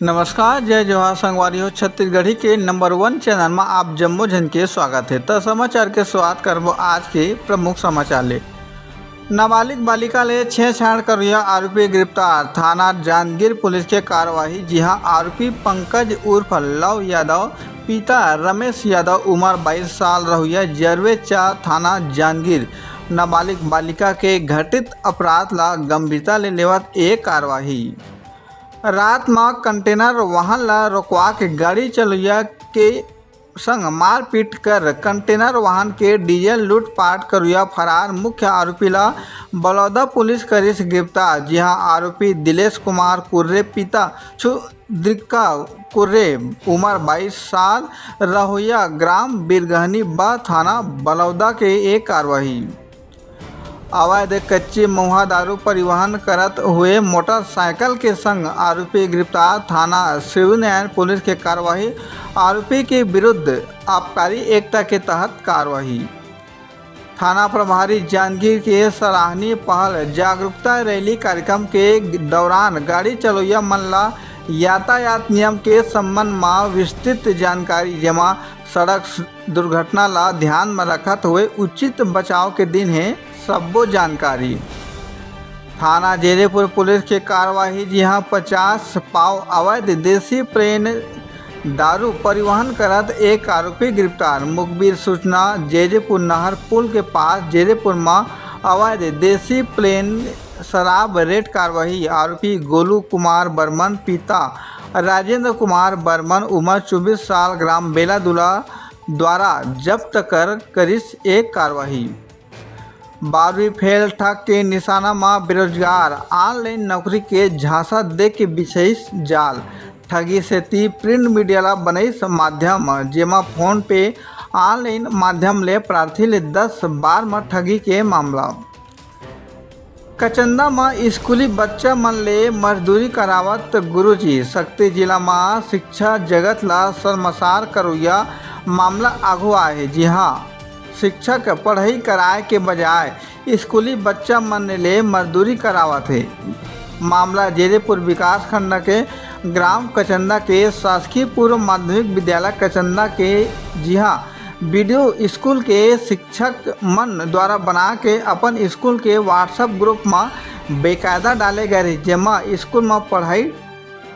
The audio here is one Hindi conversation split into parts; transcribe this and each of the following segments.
नमस्कार, जय जवाहर संगवारी छत्तीसगढ़ी के नंबर 1 चैनल में आप जम्मो जन के स्वागत है। तो समाचार के शुरुआत करबो आज के प्रमुख समाचार ले। नाबालिग बालिका ले छेड़छाड़ करिया आरोपी गिरफ्तार, थाना जांजगीर पुलिस के कार्यवाही। जी हां, आरोपी पंकज उर्फ लव यादव पिता रमेश यादव उम्र 22 साल रहुया जरवे चा थाना जांजगीर नाबालिग बालिका के घटित अपराध ला गंभीरता ले लेवत एक कार्यवाही। रात में कंटेनर वाहन ला रोकवा के गाड़ी चलैया के संग मारपीट कर कंटेनर वाहन के डीजल लूटपाट करुया फरार मुख्य आरोपी ला बलौदा पुलिस करिस गिरफ्तार। जी हां, आरोपी दिलेश कुमार कुर्रे पिता छुद्रिका कुर्रे उम्र 22 साल रहुया ग्राम बिरगहनी बा थाना बलौदा के एक कार्यवाही। अवैध कच्ची महुआ दारू परिवहन करत हुए मोटरसाइकिल के संग आरोपी गिरफ्तार, थाना सिविल न्याय पुलिस के कार्यवाही। आरोपी के विरुद्ध आबकारी एकता के तहत कार्यवाही। थाना प्रभारी जांजगीर के सराहनीय पहल जागरूकता रैली कार्यक्रम के दौरान गाड़ी चलैया मन ला यातायात नियम के संबंध में विस्तृत जानकारी जमा सड़क दुर्घटना ला ध्यान में रखत हुए उचित बचाव के दिन है सबो जानकारी। थाना जेरेपुर पुलिस के कार्यवाही। जी हां, 50 पाव अवैध देसी प्लेन दारू परिवहन करत एक आरोपी गिरफ्तार। मुखबिर सूचना जेरेपुर नहर पुल के पास जेरेपुर में अवैध देसी प्लेन शराब रेड कार्यवाही। आरोपी गोलू कुमार बर्मन पिता राजेंद्र कुमार बर्मन उम्र 24 साल ग्राम बेलादुला द्वारा जब्त कर करिस एक कार्यवाही। 12वीं फेल ठग के निशाना में बेरोजगार ऑनलाइन नौकरी के झांसा दे के बिछाइस जाल। ठगी से प्रिंट मीडिया ला बनैस माध्यम जेमा फोन पे ऑनलाइन माध्यम ले प्रार्थी ले 10 बार में ठगी के मामला। कचंदा में स्कूली बच्चा मन ले मजदूरी करावत गुरुजी। शक्ति जिला में शिक्षा जगत ला शर्मसार करुया मामला आगू आए। जी हाँ, शिक्षक पढ़ाई कराए के बजाय स्कूली बच्चा मन ले मजदूरी करावत है। मामला जेरेपुर विकास खंड के ग्राम कचंदा के शासकीय पूर्व माध्यमिक विद्यालय कचंदा के। जी हाँ, वीडियो स्कूल के शिक्षक मन द्वारा बना के अपन स्कूल के व्हाट्सएप ग्रुप में बेकायदा डाले गए रहे, जेमा स्कूल में पढ़ाई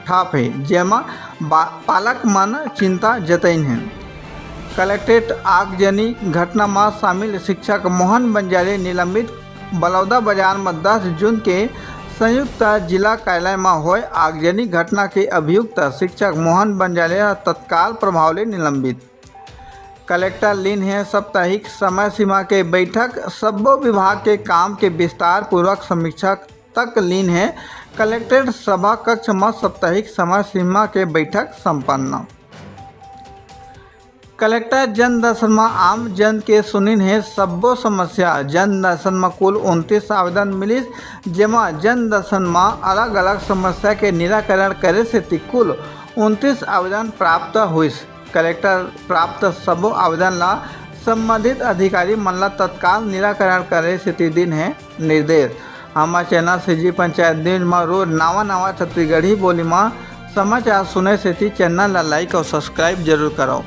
ठप है, जेमा पालक मन चिंता जतैन है। कलेक्ट्रेट आगजनी घटना में शामिल शिक्षक मोहन बंजारे निलंबित। बलौदा बाजार में 10 जून के संयुक्त जिला कार्यालय में हुए आगजनी घटना के अभियुक्त शिक्षक मोहन बंजारे तत्काल प्रभाव ले निलंबित। कलेक्टर लीन है साप्ताहिक समय सीमा के बैठक। सब्बो विभाग के काम के विस्तार पूर्वक समीक्षा तक लीन है। कलेक्ट्रेट सभा कक्ष में साप्ताहिक समय सीमा के बैठक संपन्न। कलेक्टर जन दर्शन में आम जन के सुनिन है सब्बो समस्या। जन दर्शन में कुल 29 आवेदन मिलिस, जेमा जन दर्शन में अलग अलग समस्या के निराकरण करे से कुल 29 आवेदन प्राप्त हुईस। कलेक्टर प्राप्त सब्बो आवेदन ला संबंधित अधिकारी मन ला तत्काल निराकरण करे से दिन है निर्देश। हमारे चैनल सीजी पंचायत न्यूज में रोज नवा छत्तीसगढ़ी बोली में समाचार सुने से चैनल ला लाइक और सब्सक्राइब जरूर करो।